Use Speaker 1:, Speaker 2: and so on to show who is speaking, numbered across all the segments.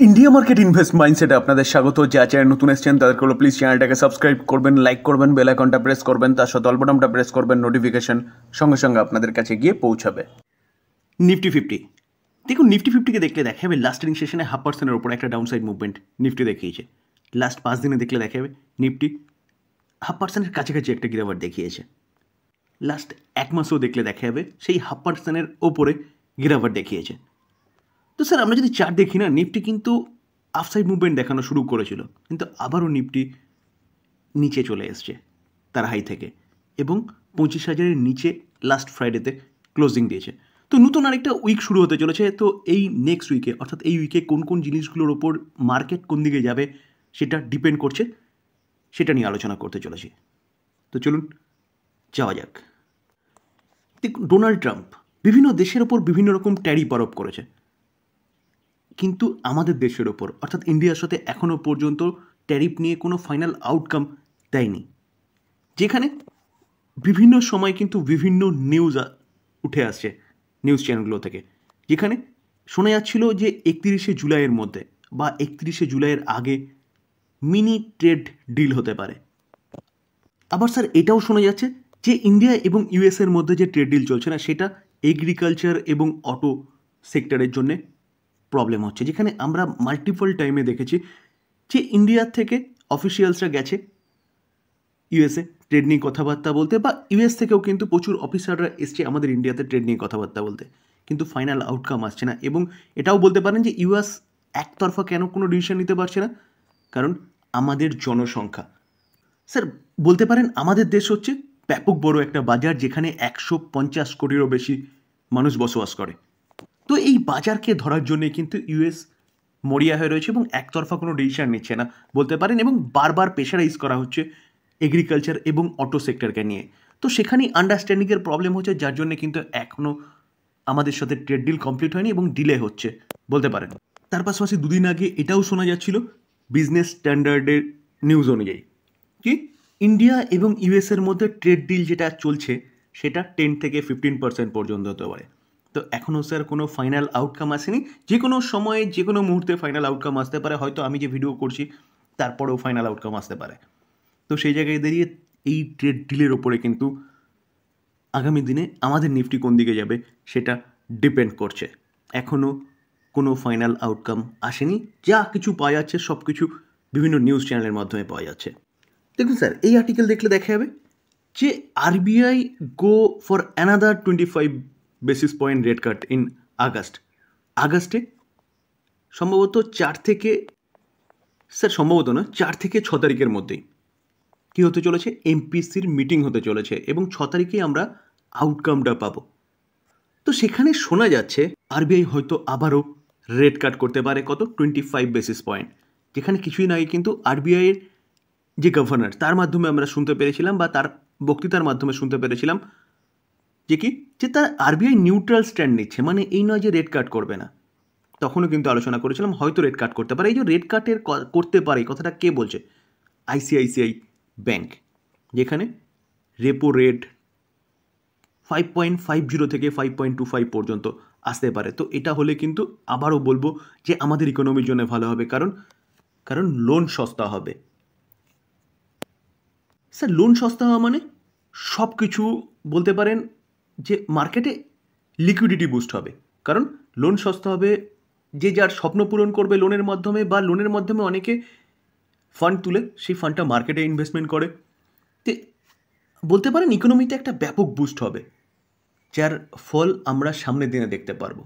Speaker 1: India market invest mindset আপনাদের স্বাগত। যা চ্যানেল নতুন এসেছেন তাদেরকে হলো প্লিজ চ্যানেলটাকে সাবস্ক্রাইব করবেন, লাইক করবেন, বেল আইকনটা প্রেস করবেন, তার সাথে অল বাটনটা প্রেস করবেন, নোটিফিকেশন সঙ্গে সঙ্গে আপনাদের কাছে গিয়ে পৌঁছাবে। নিফটি ফিফটি দেখুন, নিফটি ফিফটিকে দেখলে দেখা যাবে লাস্ট ট্রেডিং সেশনে 0.5% উপরে একটা ডাউন সাইড মুভমেন্ট নিফটি দেখিয়েছে। লাস্ট 5 দিনে দেখলে দেখা যাবে নিফটি 0.5%-এর কাছাকাছি একটা গিরাওয়ার দেখিয়েছে। লাস্ট 1 মাসেও দেখলে দেখা যাবে সেই 0.5%-এর ওপরে গিরাওয়ার দেখিয়েছে। তো স্যার আমরা যদি চার্ট দেখি না, নিফটি কিন্তু আফসাইড মুভমেন্ট দেখানো শুরু করেছিল, কিন্তু আবারও নিফটি নিচে চলে এসছে তার হাই থেকে, এবং 25,000-এর নিচে লাস্ট ফ্রাইডেতে ক্লোজিং দিয়েছে। তো নতুন আরেকটা উইক শুরু হতে চলেছে। তো এই নেক্সট উইকে, অর্থাৎ এই উইকে কোন কোন জিনিসগুলোর ওপর মার্কেট কোন দিকে যাবে সেটা ডিপেন্ড করছে, সেটা নিয়ে আলোচনা করতে চলেছি। তো চলুন যাওয়া যাক। দেখুন, ডোনাল্ড ট্রাম্প বিভিন্ন দেশের ওপর বিভিন্ন রকম ট্যারিফ আরোপ করেছে, কিন্তু আমাদের দেশের ওপর অর্থাৎ ইন্ডিয়ার সাথে এখনও পর্যন্ত ট্যারিফ নিয়ে কোনো ফাইনাল আউটকাম দেয়নি। যেখানে বিভিন্ন সময় কিন্তু বিভিন্ন নিউজ উঠে আসছে নিউজ চ্যানেলগুলো থেকে, যেখানে শোনা যাচ্ছিল যে 31শে জুলাইয়ের মধ্যে বা 31শে জুলাইয়ের আগে মিনি ট্রেড ডিল হতে পারে। আবার স্যার এটাও শোনা যাচ্ছে যে ইন্ডিয়া এবং ইউএসের মধ্যে যে ট্রেড ডিল চলছে না, সেটা এগ্রিকালচার এবং অটো সেক্টরের জন্যে প্রবলেম হচ্ছে। যেখানে আমরা মাল্টিপল টাইমে দেখেছি যে ইন্ডিয়ার থেকে অফিসিয়ালসরা গেছে ইউএসএ ট্রেড নিয়ে কথাবার্তা বলতে, বা ইউএস থেকেও কিন্তু প্রচুর অফিসাররা এসছে আমাদের ইন্ডিয়াতে ট্রেড নিয়ে কথাবার্তা বলতে, কিন্তু ফাইনাল আউটকাম আসছে না। এবং এটাও বলতে পারেন যে ইউএস একতরফা কেন কোনো ডিসিশন নিতে পারছে না, কারণ আমাদের জনসংখ্যা, স্যার বলতে পারেন আমাদের দেশ হচ্ছে ব্যাপক বড় একটা বাজার, যেখানে 150 কোটিরও বেশি মানুষ বসবাস করে। তো এই বাজারকে ধরার জন্যে কিন্তু ইউএস মরিয়া হয়ে রয়েছে এবং একতরফা কোনো ডিসিশন নিচ্ছে না বলতে পারেন, এবং বারবার প্রেশারাইজ করা হচ্ছে এগ্রিকালচার এবং অটো সেক্টরকে নিয়ে। তো সেখানেই আন্ডারস্ট্যান্ডিংয়ের প্রবলেম হচ্ছে, যার জন্য কিন্তু এখনও আমাদের সাথে ট্রেড ডিল কমপ্লিট হয়নি এবং ডিলে হচ্ছে বলতে পারেন। তার পাশাপাশি দুদিন আগে এটাও শোনা যাচ্ছিল বিজনেস স্ট্যান্ডার্ডের নিউজ অনুযায়ী কি ইন্ডিয়া এবং ইউএসের মধ্যে ট্রেড ডিল যেটা চলছে সেটা 10 থেকে 15% পর্যন্ত হতে পারে। তো এখনও স্যার কোনো ফাইনাল আউটকাম আসেনি। যে কোনো সময়ে যে কোনো মুহূর্তে ফাইনাল আউটকাম আসতে পারে, হয়তো আমি যে ভিডিও করছি তারপরেও ফাইনাল আউটকাম আসতে পারে। তো সেই জায়গায় দাঁড়িয়ে এই ট্রেড ডিলের ওপরে কিন্তু আগামী দিনে আমাদের নিফটি কোন দিকে যাবে সেটা ডিপেন্ড করছে। এখনও কোনো ফাইনাল আউটকাম আসেনি, যা কিছু পাওয়া যাচ্ছে সব কিছু বিভিন্ন নিউজ চ্যানেলের মাধ্যমে পাওয়া যাচ্ছে। দেখুন স্যার, এই আর্টিকেল দেখলে দেখা যাবে যে RBI go for another 25 basis point rate cut in আগস্টে সম্ভবত 4 থেকে, স্যার সম্ভবত না, 4 থেকে 6 তারিখের মধ্যেই কী হতে চলেছে, এমপিসির মিটিং হতে চলেছে এবং 6 তারিখেই আমরা আউটকামটা পাবো। তো সেখানে শোনা যাচ্ছে আরবিআই হয়তো আবারও রেট কাট করতে পারে, কত, 25 বেসিস পয়েন্ট। যেখানে কিছুদিন আগে কিন্তু আরবিআইয়ের যে গভর্নর, তার মাধ্যমে আমরা শুনতে পেরেছিলাম বা তার বক্তৃতার মাধ্যমে শুনতে পেরেছিলাম যে কি, যে তার আরবিআই নিউট্রাল স্ট্যান্ড নিচ্ছে, মানে এই নয় যে রেট কাট করবে না। তখনও কিন্তু আলোচনা করেছিলাম হয়তো রেট কাট করতে পারে। এই যে রেট কাটের করতে পারে এই কথাটা কে বলছে, আইসিআইসিআই ব্যাংক, যেখানে রেপো রেট 5.50 থেকে 5.25 পর্যন্ত আসতে পারে। তো এটা হলে কিন্তু আবারও বলবো যে আমাদের ইকোনমির জন্য ভালো হবে, কারণ লোন সস্তা হবে। স্যার লোন সস্তা হওয়া মানে সব কিছু বলতে পারেন যে মার্কেটে লিকুইডিটি বুস্ট হবে, কারণ লোন সস্তা হবে, যে যার স্বপ্ন পূরণ করবে লোনের মাধ্যমে, বা লোনের মাধ্যমে অনেকে ফান্ড তুলে সেই ফান্ডটা মার্কেটে ইনভেস্টমেন্ট করে। তো বলতে পারেন ইকোনমিতে একটা ব্যাপক বুস্ট হবে, যার ফল আমরা সামনের দিনে দেখতে পারবো।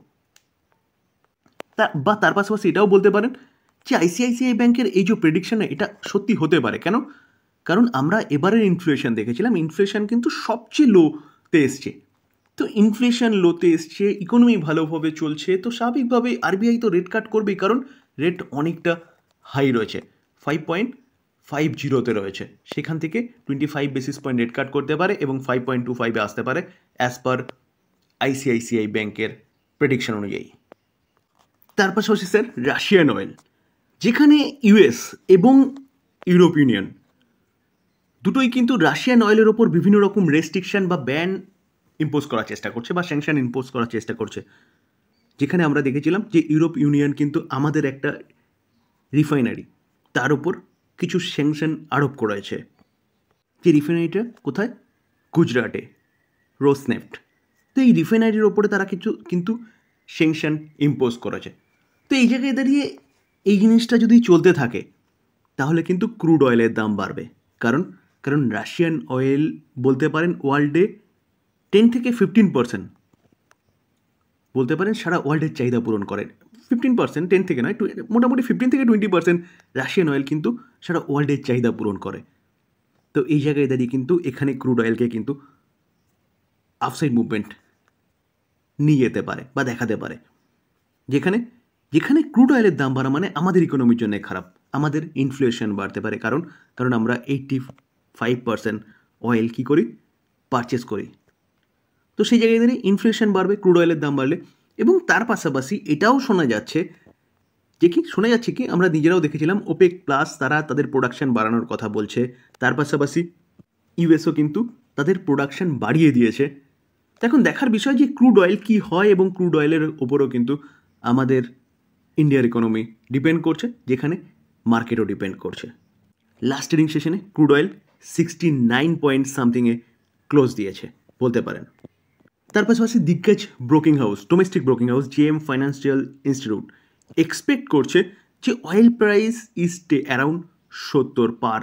Speaker 1: তার পাশাপাশি এটাও বলতে পারেন যে আইসিআইসিআই ব্যাংকের এই যে প্রেডিকশন, এটা সত্যি হতে পারে। কেন? কারণ আমরা এবারের ইনফ্লেশন দেখেছিলাম, ইনফ্লেশন কিন্তু সবচেয়ে লোতে এসছে। তো ইনফ্লেশন লোতে এসছে, ইকোনমি ভালোভাবে চলছে, তো স্বাভাবিকভাবেই আরবিআই তো রেট কাট করবেই, কারণ রেট অনেকটা হাই রয়েছে, 5.50-তে রয়েছে। সেখান থেকে 25 বেসিস পয়েন্ট রেট কাট করতে পারে এবং 5.25-এ আসতে পারে অ্যাজ পার আইসিআইসিআই ব্যাংকের প্রেডিকশন অনুযায়ী। তার পাশাপাশি স্যার রাশিয়ান অয়েল, যেখানে ইউএস এবং ইউরোপ ইউনিয়ন দুটোই কিন্তু রাশিয়ান অয়েলের ওপর বিভিন্ন রকম রেস্ট্রিকশন বা ব্যান ইম্পোজ করার চেষ্টা করছে বা স্যাংশন ইম্পোজ করার চেষ্টা করছে। যেখানে আমরা দেখেছিলাম যে ইউরোপ ইউনিয়ন কিন্তু আমাদের একটা রিফাইনারি, তার উপর কিছু স্যাংশন আরোপ করেছে। যে রিফাইনারিটা কোথায়? গুজরাটে, রোসনেফট। তো এই রিফাইনারির ওপরে তারা কিন্তু স্যাংশন ইম্পোজ করেছে। তো এই জায়গায় দাঁড়িয়ে এই জিনিসটা যদি চলতে থাকে তাহলে কিন্তু ক্রুড অয়েলের দাম বাড়বে। কারণ রাশিয়ান অয়েল বলতে পারেন ওয়ার্ল্ডে 10-15% বলতে পারেন সারা ওয়ার্ল্ডের চাহিদা পূরণ করে। 15%, 10 থেকে নয়, মোটামুটি 15-20% রাশিয়ান অয়েল কিন্তু সারা ওয়ার্ল্ডের চাহিদা পূরণ করে। তো এই জায়গায় দাঁড়িয়ে কিন্তু এখানে ক্রুড অয়েলকে কিন্তু আফসাইড মুভমেন্ট নিয়ে যেতে পারে বা দেখাতে পারে, যেখানে ক্রুড অয়েলের দাম বাড়া মানে আমাদের ইকোনমির জন্য খারাপ, আমাদের ইনফ্লেশন বাড়তে পারে। কারণ আমরা 85% অয়েল কী করি? পারচেস করি। তো সেই জায়গায় দাঁড়িয়ে ইনফ্লেশন বাড়বে ক্রুড অয়েলের দাম বাড়লে। এবং তার পাশাপাশি এটাও শোনা যাচ্ছে কি আমরা নিজেরাও দেখেছিলাম, ওপেক প্লাস তারা তাদের প্রোডাকশন বাড়ানোর কথা বলছে। তার পাশাপাশি ইউএসও কিন্তু তাদের প্রোডাকশন বাড়িয়ে দিয়েছে। এখন দেখার বিষয় যে ক্রুড অয়েল কী হয়, এবং ক্রুড অয়েলের ওপরও কিন্তু আমাদের ইন্ডিয়ার ইকোনমি ডিপেন্ড করছে, যেখানে মার্কেটও ডিপেন্ড করছে। লাস্ট ট্রেডিং সেশনে ক্রুড অয়েল 69 পয়েন্ট সামথিংয়ে ক্লোজ দিয়েছে বলতে পারেন। তার পাশাপাশি দিগ্গজ broking house, domestic broking house JM financial institute expect করছে যে oil price is stay around $70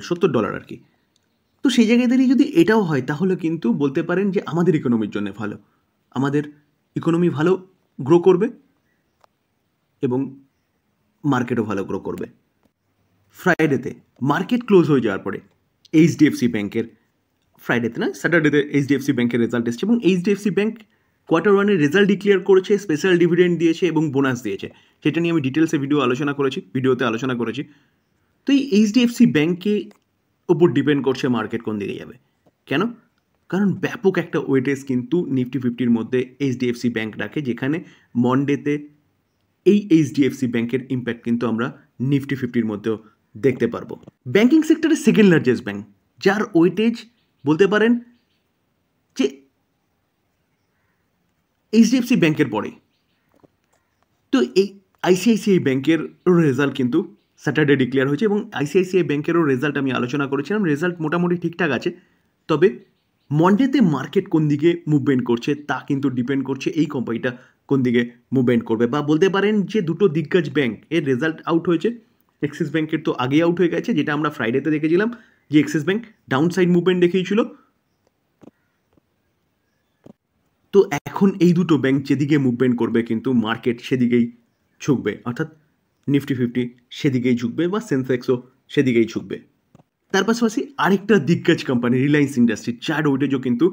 Speaker 1: $70 আর কি। তো সেই জায়গায় দাঁড়িয়ে যদি এটাও হয় তাহলে কিন্তু বলতে পারেন যে আমাদের ইকোনমির জন্য ভালো, আমাদের ইকোনমি ভালো গ্রো করবে এবং মার্কেটও ভালো গ্রো করবে। ফ্রাইডেতে মার্কেট ক্লোজ হয়ে যাওয়ার পরে HDFC ব্যাংকের, ফ্রাইডেতে না স্যাটারডেতে HDFC ব্যাংকের রেজাল্ট এসেছে, এবং HDFC bank Q1 result declare করেছে, স্পেশাল ডিভিডেন্ড দিয়েছে এবং বোনাস দিয়েছে। সেটা নিয়ে আমি ডিটেলসে ভিডিওতে আলোচনা করেছি। তো এই HDFC ব্যাংকে ওপর ডিপেন্ড করছে মার্কেট কোন দিকে যাবে। কারণ ব্যাপক একটা ওয়েটেজ কিন্তু নিফটি 50-র মধ্যে HDFC ব্যাংক রাখে, যেখানে মন্ডেতে এই HDFC ব্যাংকের ইম্প্যাক্ট কিন্তু আমরা নিফটি 50-র মধ্যেও দেখতে পারবো। ব্যাংকিং সেক্টরের সেকেন্ড লার্জেস্ট ব্যাংক, যার ওয়েটেজ বলতে পারেন যে HDFC ব্যাংকের পরে। তো এই ICICI ব্যাংকের রেজাল্ট কিন্তু স্যাটারডে ডিক্লেয়ার হয়েছে, এবং ICICI ব্যাংকেরও রেজাল্ট আমি আলোচনা করেছিলাম। রেজাল্ট মোটামুটি ঠিকঠাক আছে, তবে মন্ডেতে মার্কেট কোন দিকে মুভমেন্ট করছে তা কিন্তু ডিপেন্ড করছে এই কোম্পানিটা কোন দিকে মুভমেন্ট করবে। বা বলতে পারেন যে দুটো দিগ্গজ ব্যাংক এর রেজাল্ট আউট হয়েছে। এক্সিস ব্যাংকের তো আগেই আউট হয়ে গেছে, যেটা আমরা ফ্রাইডেতে দেখেছিলাম যে axis bank down side movement দেখিয়েছিল। তো এখন এই দুটো ব্যাংক যেদিকে মুভমেন্ট করবে কিন্তু মার্কেট সেদিকেই ঝুঁকবে, অর্থাৎ নিফটি 50 সেদিকেই ঝুঁকবে বা সেন্সেক্সও সেদিকেই ঝুঁকবে। তার পাশাপাশি আরেকটা দিগ্গজ কোম্পানি রিলায়েন্স ইন্ডাস্ট্রি, যার ওয়েটেজও কিন্তু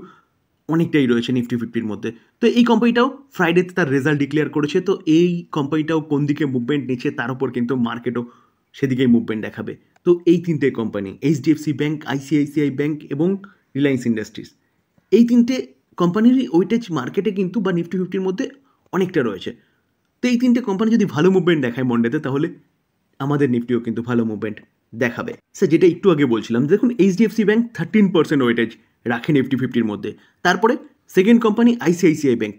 Speaker 1: অনেকটাই রয়েছে নিফটি 50-র মধ্যে। তো এই কোম্পানিটাও ফ্রাইডেতে তার রেজাল্ট ডিক্লেয়ার করেছে। তো এই কোম্পানিটাও কোন দিকে মুভমেন্ট নিচ্ছে তার উপর কিন্তু মার্কেটও সেদিকেই মুভমেন্ট দেখাবে। তো এই তিনটে company HDFC bank, ICICI bank এবং রিলায়েন্স ইন্ডাস্ট্রিজ, এই তিনটে কোম্পানিরই ওয়েটেজ মার্কেটে কিন্তু বা নিফটি 50-র মধ্যে অনেকটা রয়েছে। তো এই তিনটে কোম্পানি যদি ভালো মুভমেন্ট দেখায় মন্ডেতে, তাহলে আমাদের নিফটিও কিন্তু ভালো মুভমেন্ট দেখাবে। স্যার যেটা একটু আগে বলছিলাম, দেখুন HDFC ব্যাংক 13% ওয়েটেজ রাখে নিফটি 50-র মধ্যে। তারপরে second company ICICI bank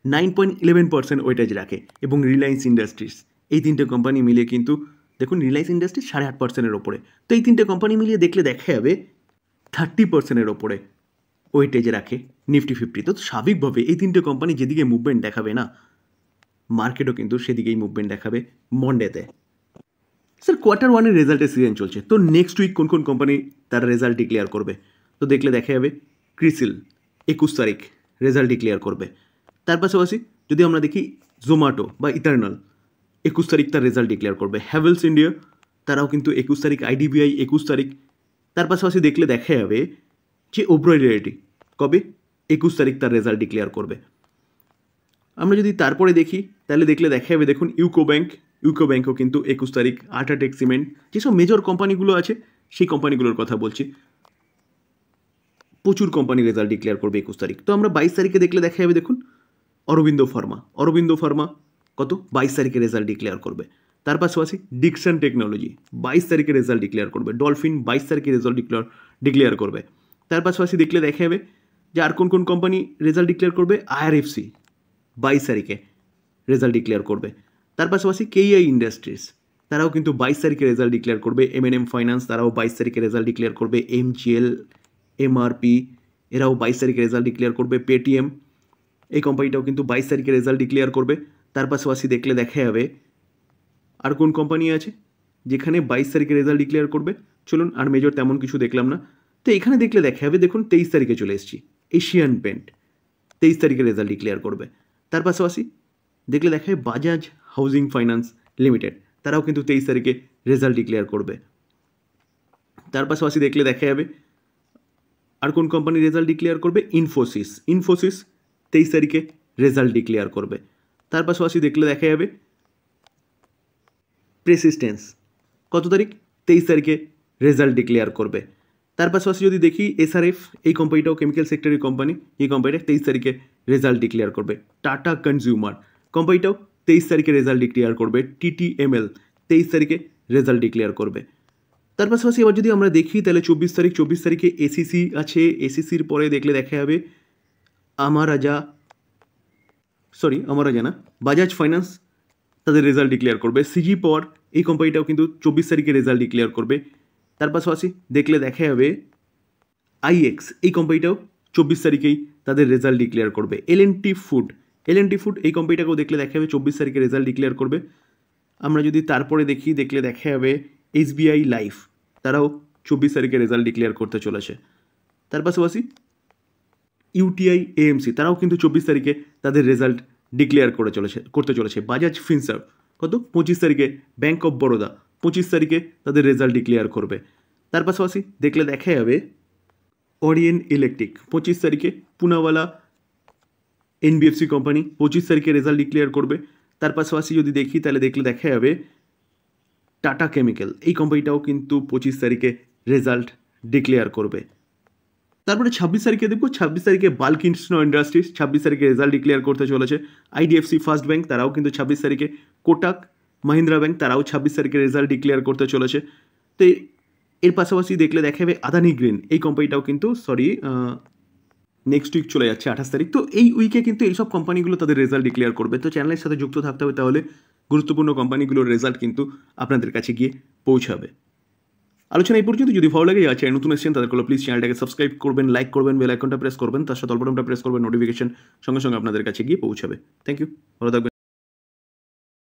Speaker 1: 9.11% weightage রাখে, এবং রিলায়েন্স ইন্ডাস্ট্রিজ, এই তিনটে কোম্পানি মিলিয়ে কিন্তু দেখুন রিলায়েন্স ইন্ডাস্ট্রিজ 8.5%-এর ওপরে। তো এই তিনটে কোম্পানি মিলিয়ে দেখলে দেখা যাবে 30%-এর ওপরে ওয়েটেজ রাখে নিফটি 50। তো স্বাভাবিকভাবে এই তিনটে কোম্পানি যেদিকে মুভমেন্ট দেখাবে না, মার্কেটও কিন্তু সেদিকেই মুভমেন্ট দেখাবে মন্ডেতে। স্যার Q1-এর রেজাল্টের সিজন চলছে, তো নেক্সট উইক কোন কোন কোম্পানি তার রেজাল্ট ডিক্লেয়ার করবে? তো দেখলে দেখা যাবে ক্রিসিল 21 তারিখ রেজাল্ট ডিক্লেয়ার করবে। তার পাশাপাশি যদি আমরা দেখি জোম্যাটো বা ইটারনাল 21 তারিখ তার রেজাল্ট ডিক্লেয়ার করবে। হ্যাভেলস ইন্ডিয়া তারাও কিন্তু 21 তারিখ, IDBI 21 তারিখ। তার পাশাপাশি দেখলে দেখা যাবে যে ওবরয় রিয়েলটি কবে? 21 তারিখ তার রেজাল্ট ডিক্লেয়ার করবে। আমরা যদি তারপরে দেখি তাহলে দেখলে দেখা যাবে দেখুন ইউকো ব্যাংকও কিন্তু 21 তারিখ, আল্ট্রাটেক সিমেন্ট, যেসব মেজর কোম্পানিগুলো আছে সেই কোম্পানিগুলোর কথা বলছি, প্রচুর কোম্পানি রেজাল্ট ডিক্লেয়ার করবে 21 তারিখ। তো আমরা 22 তারিখে দেখলে দেখা যাবে দেখুন অরবিন্দ ফার্মা কত 22 তারিখে রেজাল্ট ডিক্লেয়ার করবে। তার পাশাপাশি ডিকসন টেকনোলজি 22 তারিখে রেজাল্ট ডিক্লেয়ার করবে। ডলফিন 22 তারিখে রেজাল্ট ডিক্লেয়ার করবে। তার পাশাপাশি দেখলে দেখা যাবে যে আর কোন কোম্পানি রেজাল্ট ডিক্লেয়ার করবে। IRFC 22 তারিখে রেজাল্ট ডিক্লেয়ার করবে। তার পাশাপাশি KEI ইন্ডাস্ট্রিজ তারাও কিন্তু 22 তারিখে রেজাল্ট ডিক্লেয়ার করবে। M&M ফাইন্যান্স তারাও 22 তারিখে রেজাল্ট ডিক্লেয়ার করবে। MGL, MRP এরাও 22 তারিখে রেজাল্ট ডিক্লেয়ার করবে। পেটিএম এই কোম্পানিটাও কিন্তু 22 তারিখে রেজাল্ট ডিক্লেয়ার করবে। তার পাশাপাশি দেখলে দেখা যাবে আর কোন কোম্পানি আছে যেখানে 22 তারিখে রেজাল্ট ডিক্লেয়ার করবে। চলুন, আর মেজর তেমন কিছু দেখলাম না। তো এখানে দেখলে দেখা যাবে, দেখুন 23 তারিখে চলে এসেছি, এশিয়ান পেন্ট 23 তারিখে রেজাল্ট ডিক্লেয়ার করবে। তার পাশাপাশি দেখলে দেখা যায় বাজাজ হাউজিং ফাইন্যান্স লিমিটেড তারাও কিন্তু 23 তারিখে রেজাল্ট ডিক্লেয়ার করবে। তার পাশাপাশি দেখলে দেখা যাবে আর কোন কোম্পানি রেজাল্ট ডিক্লেয়ার করবে, ইনফোসিস 23 তারিখে রেজাল্ট ডিক্লেয়ার করবে। তার পাশাপাশি দেখলে দেখা যাবে প্রেসিস্টেন্স কত তারিখ, 23 তারিখে রেজাল্ট ডিক্লেয়ার করবে। তার পাশাপাশি যদি দেখি SRF এই কোম্পানিটাও কেমিক্যাল সেক্টরের কোম্পানি, এই কোম্পানিটা 23 তারিখে রেজাল্ট ডিক্লেয়ার করবে। টাটা কনজিউমার কোম্পানিটাও 23 তারিখে রেজাল্ট ডিক্লেয়ার করবে। TTML 23 তারিখে রেজাল্ট ডিক্লেয়ার করবে। তার পাশাপাশি এবার যদি আমরা দেখি তাহলে 24 তারিখে ACC আছে। ACCর পরে দেখলে দেখা যাবে আমারাজা না, বাজাজ ফাইন্যান্স তাদের রেজাল্ট ডিক্লেয়ার করবে। CG পাওয়ার এই কোম্পানিটাও কিন্তু 24 তারিখে রেজাল্ট ডিক্লেয়ার করবে। তার পাশাপাশি দেখলে দেখা যাবে IX এই কোম্পানিটাও 24 তারিখেই তাদের রেজাল্ট ডিক্লেয়ার করবে। LNT ফুড এই কোম্পানিটাকেও দেখলে দেখা যাবে 24 তারিখে রেজাল্ট ডিক্লেয়ার করবে। আমরা যদি তারপরে দেখি, দেখলে দেখা যাবে SBI লাইফ তারাও 24 তারিখে রেজাল্ট ডিক্লেয়ার করতে চলেছে। তার পাশাপাশি UTI AMC তারাও কিন্তু 24 তারিখে তাদের রেজাল্ট ডিক্লেয়ার করতে চলেছে। বাজাজ ফিনসার্ভ কত 25 তারিখে, ব্যাঙ্ক অফ বরোদা 25 তারিখে তাদের রেজাল্ট ডিক্লেয়ার করবে। তার পাশাপাশি দেখলে দেখা যাবে ওরিয়েন্ট ইলেকট্রিক 25 তারিখে, পুনাওয়ালা NBFC কোম্পানি 25 তারিখে রেজাল্ট ডিক্লেয়ার করবে। তার পাশাপাশি যদি দেখি তাহলে দেখলে দেখা যাবে টাটা কেমিক্যাল এই কোম্পানিটাও কিন্তু 25 তারিখে রেজাল্ট ডিক্লেয়ার করবে। তারপরে 26 তারিখে দেখব, 26 তারিখে বালকৃষ্ণ ইন্ডাস্ট্রিজ 26 তারিখে রেজাল্ট ডিক্লেয়ার করতে চলেছে। IDFC ফার্স্ট ব্যাংক তারাও কিন্তু 26 তারিখে, কোটাক মাহিন্দ্রা ব্যাংক তারাও 26 তারিখে রেজাল্ট ডিক্লেয়ার করতে চলেছে। তো এর পাশাপাশি দেখলে দেখা যাবে আদানি গ্রিন এই কোম্পানিটাও কিন্তু নেক্সট উইক চলে যাচ্ছে 28 তারিখ। তো এই উইকে কিন্তু এইসব কোম্পানিগুলো তাদের রেজাল্ট ডিক্লেয়ার করবে। তো চ্যানেলের সাথে যুক্ত থাকতে হবে, তাহলে গুরুত্বপূর্ণ কোম্পানিগুলোর রেজাল্ট কিন্তু আপনাদের কাছে গিয়ে পৌঁছাবে। আলোচনা এই পর্যন্ত। যদি ভালো লাগে, যারা চ্যানেল নতুন এসেছেন তাদের প্লিজ চ্যানেলটাকে সাবস্ক্রাইব করবেন, লাইক করবেন, বেল আইকনটা প্রেস করবেন, তার সাথে অল বাটনটা প্রেস করবেন, নোটিফিকেশন সঙ্গে সঙ্গে আপনাদের কাছে গিয়ে পৌঁছাবে। থ্যাংক ইউ, ভালো থাকবেন।